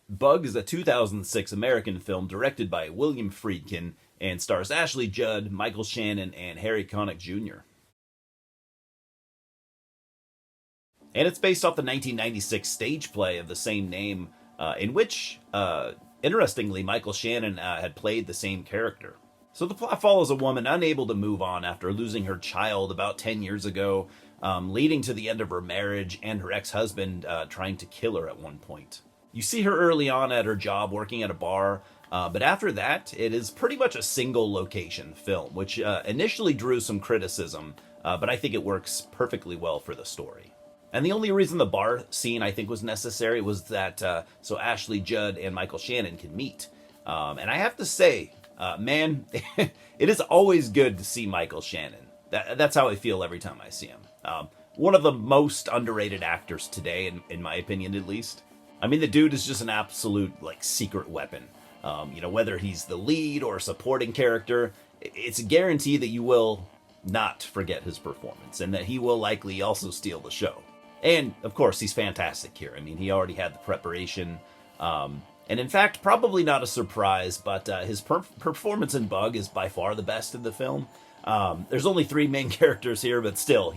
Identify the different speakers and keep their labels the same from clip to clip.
Speaker 1: Bug is a 2006 American film directed by William Friedkin and stars Ashley Judd, Michael Shannon, and Harry Connick Jr. And it's based off the 1996 stage play of the same name, in which, interestingly, Michael Shannon had played the same character. So the plot follows a woman unable to move on after losing her child about 10 years ago, leading to the end of her marriage and her ex-husband trying to kill her at one point. You see her early on at her job working at a bar, but after that, it is pretty much a single location film, which initially drew some criticism, but I think it works perfectly well for the story. And the only reason the bar scene, I think, was necessary was that so Ashley Judd and Michael Shannon can meet. And I have to say, man, it is always good to see Michael Shannon. That's how I feel every time I see him. One of the most underrated actors today, in my opinion at least. I mean, the dude is just an absolute, like, secret weapon. Whether he's the lead or a supporting character, it's a guarantee that you will not forget his performance and that he will likely also steal the show. And, of course, he's fantastic here. I mean, he already had the preparation. And, in fact, probably not a surprise, but his performance in Bug is by far the best in the film. There's only 3 main characters here, but still,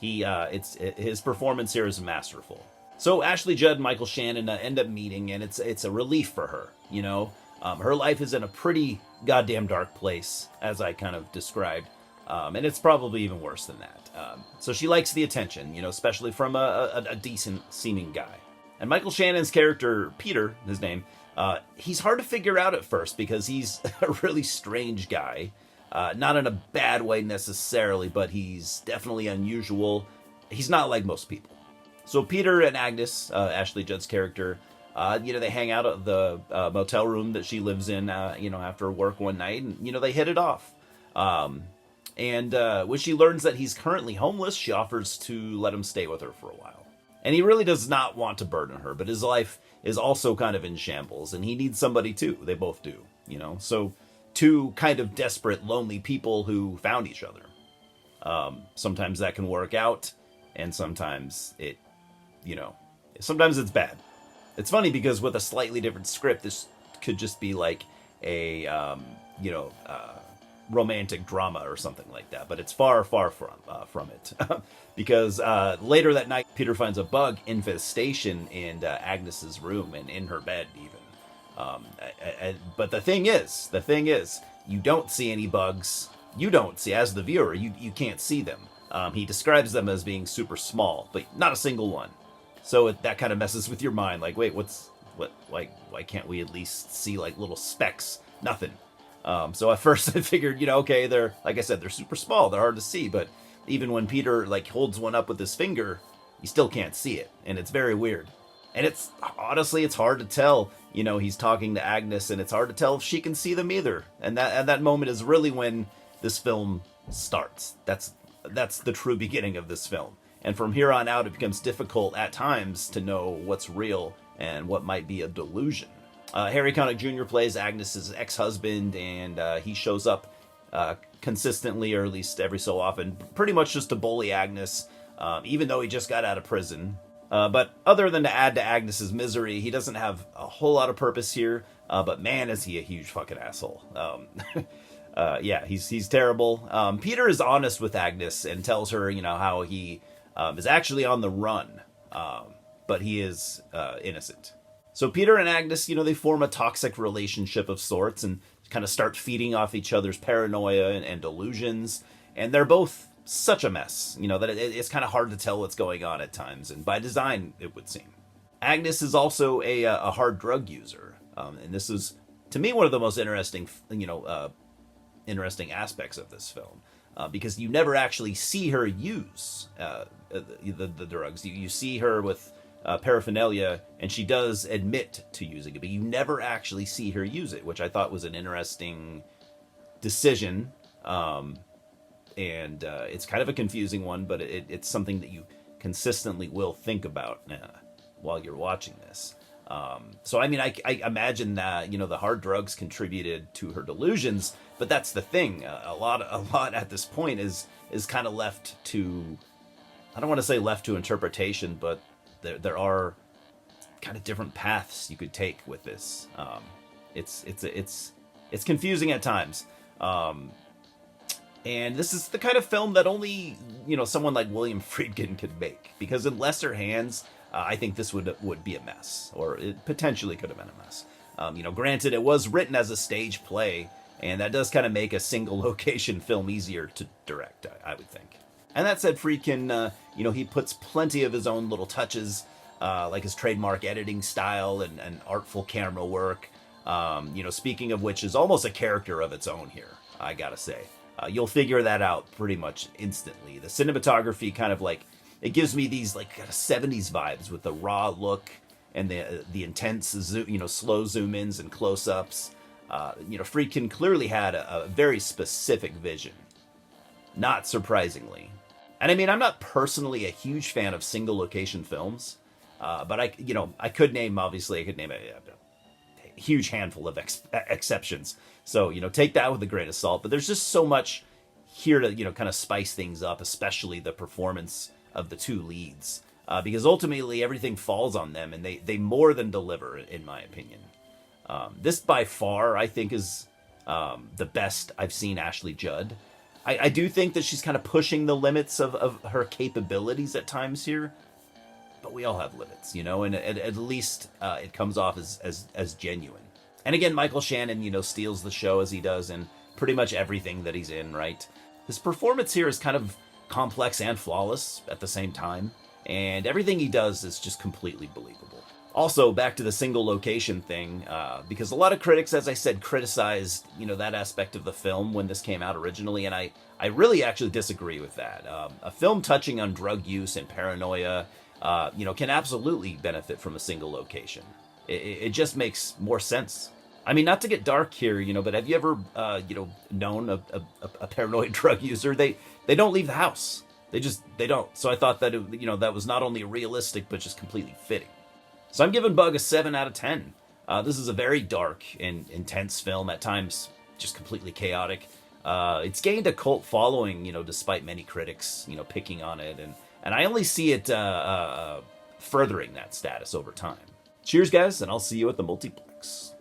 Speaker 1: his performance here is masterful. So Ashley Judd and Michael Shannon end up meeting, and it's a relief for her, you know? Her life is in a pretty goddamn dark place, as I kind of described. And it's probably even worse than that. So she likes the attention, especially from a decent-seeming guy. And Michael Shannon's character, Peter, his name, he's hard to figure out at first because he's a really strange guy. Not in a bad way necessarily, but he's definitely unusual. He's not like most people. So Peter and Agnes, Ashley Judd's character, they hang out at the motel room that she lives in, after work one night, and, they hit it off. And when she learns that he's currently homeless, she offers to let him stay with her for a while. And he really does not want to burden her, but his life is also kind of in shambles, and he needs somebody too. They both do, So 2 kind of desperate, lonely people who found each other. Sometimes that can work out, and sometimes sometimes it's bad. It's funny because with a slightly different script, this could just be like a, romantic drama or something like that, but it's far, far from it. Because later that night, Peter finds a bug infestation in Agnes's room and in her bed even. But the thing is, you don't see any bugs. You don't see, as the viewer, you can't see them. He describes them as being super small, but not a single one. So that kind of messes with your mind. Like, wait, why can't we at least see like little specks? Nothing. So at first I figured, okay, they're, like I said, they're super small. They're hard to see, but even when Peter like holds one up with his finger, you still can't see it. And it's very weird. And it's hard to tell, he's talking to Agnes, and it's hard to tell if she can see them either. And that moment is really when this film starts. That's the true beginning of this film. And from here on out, it becomes difficult at times to know what's real and what might be a delusion. Harry Connick Jr. plays Agnes's ex-husband, and he shows up consistently, or at least every so often, pretty much just to bully Agnes, even though he just got out of prison. But other than to add to Agnes's misery, he doesn't have a whole lot of purpose here, but man, is he a huge fucking asshole. He's terrible. Peter is honest with Agnes and tells her, how he is actually on the run, but he is innocent. So Peter and Agnes, they form a toxic relationship of sorts and kind of start feeding off each other's paranoia and delusions. And they're both such a mess, that it's kind of hard to tell what's going on at times. And by design, it would seem. Agnes is also a hard drug user. And this is, to me, one of the most interesting, interesting aspects of this film. Because you never actually see her use the drugs. You see her with paraphernalia, and she does admit to using it, but you never actually see her use it, which I thought was an interesting decision. And it's kind of a confusing one, but it's something that you consistently will think about while you're watching this. So I mean, I imagine that the hard drugs contributed to her delusions, but that's the thing. A lot at this point is kind of left to, I don't want to say left to interpretation, but there are kind of different paths you could take with this. It's confusing at times. And this is the kind of film that only, someone like William Friedkin could make, because in lesser hands, I think this would be a mess, or it potentially could have been a mess. Granted, it was written as a stage play, and that does kind of make a single location film easier to direct, I would think. And that said, Friedkin, he puts plenty of his own little touches, like his trademark editing style and artful camera work. Speaking of which, is almost a character of its own here, I gotta say. You'll figure that out pretty much instantly. The cinematography kind of it gives me these kind of 70s vibes with the raw look and the intense slow zoom ins and close ups. Friedkin clearly had a very specific vision, not surprisingly. And I mean, I'm not personally a huge fan of single location films, but I could name a huge handful of exceptions. So, take that with a grain of salt. But there's just so much here to, kind of spice things up, especially the performance of the two leads. Because ultimately everything falls on them, and they more than deliver, in my opinion. This by far, I think, is the best I've seen Ashley Judd. I do think that she's kind of pushing the limits of her capabilities at times here. But we all have limits, and at least it comes off as genuine. And again, Michael Shannon, steals the show as he does in pretty much everything that he's in, right? His performance here is kind of complex and flawless at the same time, and everything he does is just completely believable. Also, back to the single location thing, because a lot of critics, as I said, criticized, that aspect of the film when this came out originally, and I really actually disagree with that. A film touching on drug use and paranoia, can absolutely benefit from a single location. It just makes more sense. I mean, not to get dark here, but have you ever, known a paranoid drug user? They don't leave the house. They don't. So I thought that, that was not only realistic, but just completely fitting. So I'm giving Bug a 7 out of 10. This is a very dark and intense film, at times just completely chaotic. It's gained a cult following, despite many critics, picking on it. And I only see it furthering that status over time. Cheers, guys, and I'll see you at the multiplex.